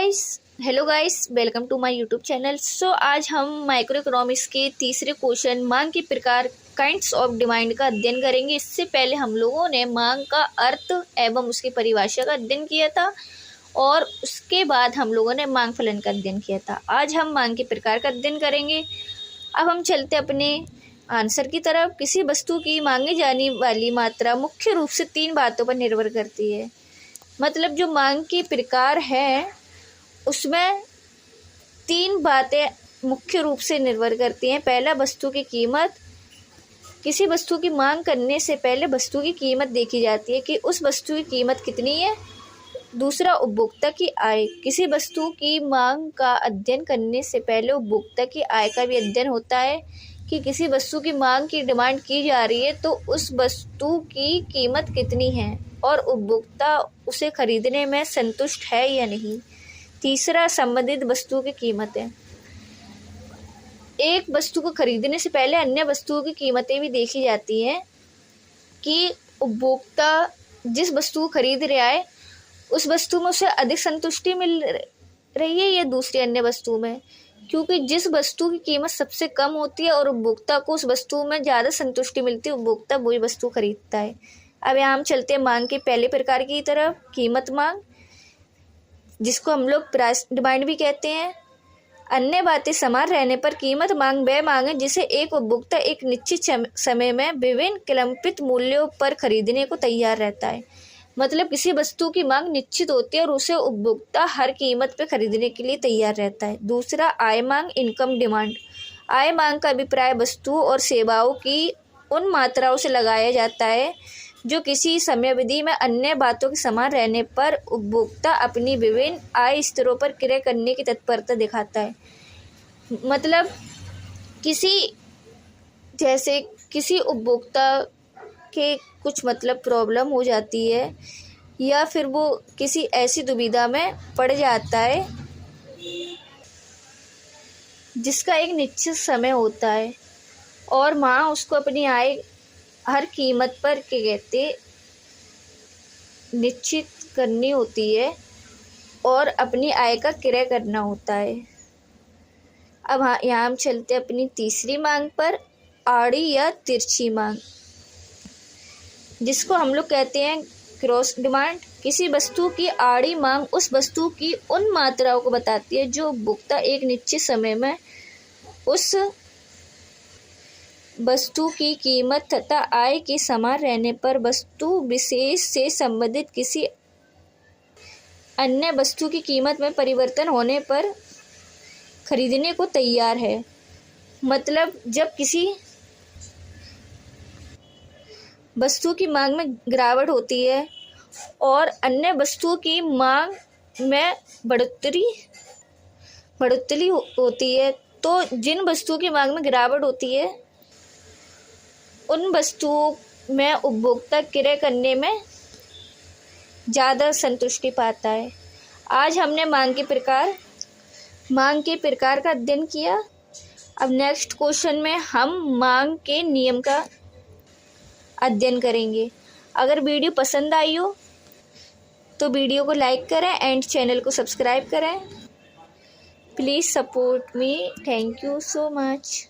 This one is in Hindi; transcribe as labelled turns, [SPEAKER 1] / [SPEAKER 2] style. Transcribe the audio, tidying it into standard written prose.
[SPEAKER 1] Hello guys, welcome to my YouTube channel. आज हम माइक्रो इकोनॉमिक्स के तीसरे क्वेश्चन मांग के प्रकार काइंड्स ऑफ डिमांड का अध्ययन करेंगे। इससे पहले हम लोगों ने मांग का अर्थ एवं उसकी परिभाषा का अध्ययन किया था और उसके बाद हम लोगों ने मांग फलन का अध्ययन किया था। आज हम मांग के प्रकार का अध्ययन करेंगे। अब हम चलते अपने आंसर की तरफ। किसी वस्तु की मांगी जाने वाली मात्रा मुख्य रूप से 3 बातों पर निर्भर करती है। मतलब जो मांग के प्रकार है उसमें 3 बातें मुख्य रूप से निर्भर करती हैं। पहला, वस्तु की कीमत। किसी वस्तु की मांग करने से पहले वस्तु की कीमत देखी जाती है कि उस वस्तु की कीमत कितनी है। दूसरा, उपभोक्ता की आय। किसी वस्तु की मांग का अध्ययन करने से पहले उपभोक्ता की आय का भी अध्ययन होता है कि किसी वस्तु की मांग की डिमांड की जा रही है तो उस वस्तु की कीमत कितनी है और उपभोक्ता उसे खरीदने में संतुष्ट है या नहीं। तीसरा, संबंधित वस्तुओं की कीमत है। एक वस्तु को खरीदने से पहले अन्य वस्तुओं की कीमतें भी देखी जाती हैं कि उपभोक्ता जिस वस्तु को खरीद रहा है उस वस्तु में उसे अधिक संतुष्टि मिल रही है या दूसरी अन्य वस्तु में, क्योंकि जिस वस्तु की कीमत सबसे कम होती है और उपभोक्ता को उस वस्तु में ज़्यादा संतुष्टि मिलती है, उपभोक्ता वही वस्तु खरीदता है। अब यहाँ हम चलते हैं मांग के पहले प्रकार की तरफ, कीमत मांग, जिसको हम लोग प्राइस डिमांड भी कहते हैं। अन्य बातें समान रहने पर कीमत मांग वह मांग है जिसे एक उपभोक्ता एक निश्चित समय में विभिन्न कल्पित मूल्यों पर खरीदने को तैयार रहता है। मतलब किसी वस्तु की मांग निश्चित होती है और उसे उपभोक्ता हर कीमत पर खरीदने के लिए तैयार रहता है। दूसरा, आय मांग, इनकम डिमांड। आय मांग का अभिप्राय वस्तुओं और सेवाओं की उन मात्राओं से लगाया जाता है जो किसी समयावधि में अन्य बातों के समान रहने पर उपभोक्ता अपनी विभिन्न आय स्तरों पर क्रय करने की तत्परता दिखाता है। मतलब किसी उपभोक्ता के कुछ प्रॉब्लम हो जाती है या फिर वो किसी ऐसी दुविधा में पड़ जाता है जिसका एक निश्चित समय होता है और माँ उसको अपनी आय हर कीमत पर निश्चित करनी होती है और अपनी आय का क्रय करना होता है। अब यहाँ हम चलते अपनी तीसरी मांग पर, आड़ी या तिरछी मांग, जिसको हम लोग कहते हैं क्रॉस डिमांड। किसी वस्तु की आड़ी मांग उस वस्तु की उन मात्राओं को बताती है जो उपभोक्ता एक निश्चित समय में उस वस्तु की कीमत तथा आय के समान रहने पर वस्तु विशेष से संबंधित किसी अन्य वस्तु की कीमत में परिवर्तन होने पर खरीदने को तैयार है। मतलब जब किसी वस्तु की मांग में गिरावट होती है और अन्य वस्तुओं की मांग में बढ़ोतरी होती है, तो जिन वस्तुओं की मांग में गिरावट होती है उन वस्तुओं में उपभोक्ता क्रय करने में ज़्यादा संतुष्टि पाता है। आज हमने मांग के प्रकार का अध्ययन किया। अब नेक्स्ट क्वेश्चन में हम मांग के नियम का अध्ययन करेंगे। अगर वीडियो पसंद आई हो तो वीडियो को लाइक करें एंड चैनल को सब्सक्राइब करें। Please support me. Thank you so much.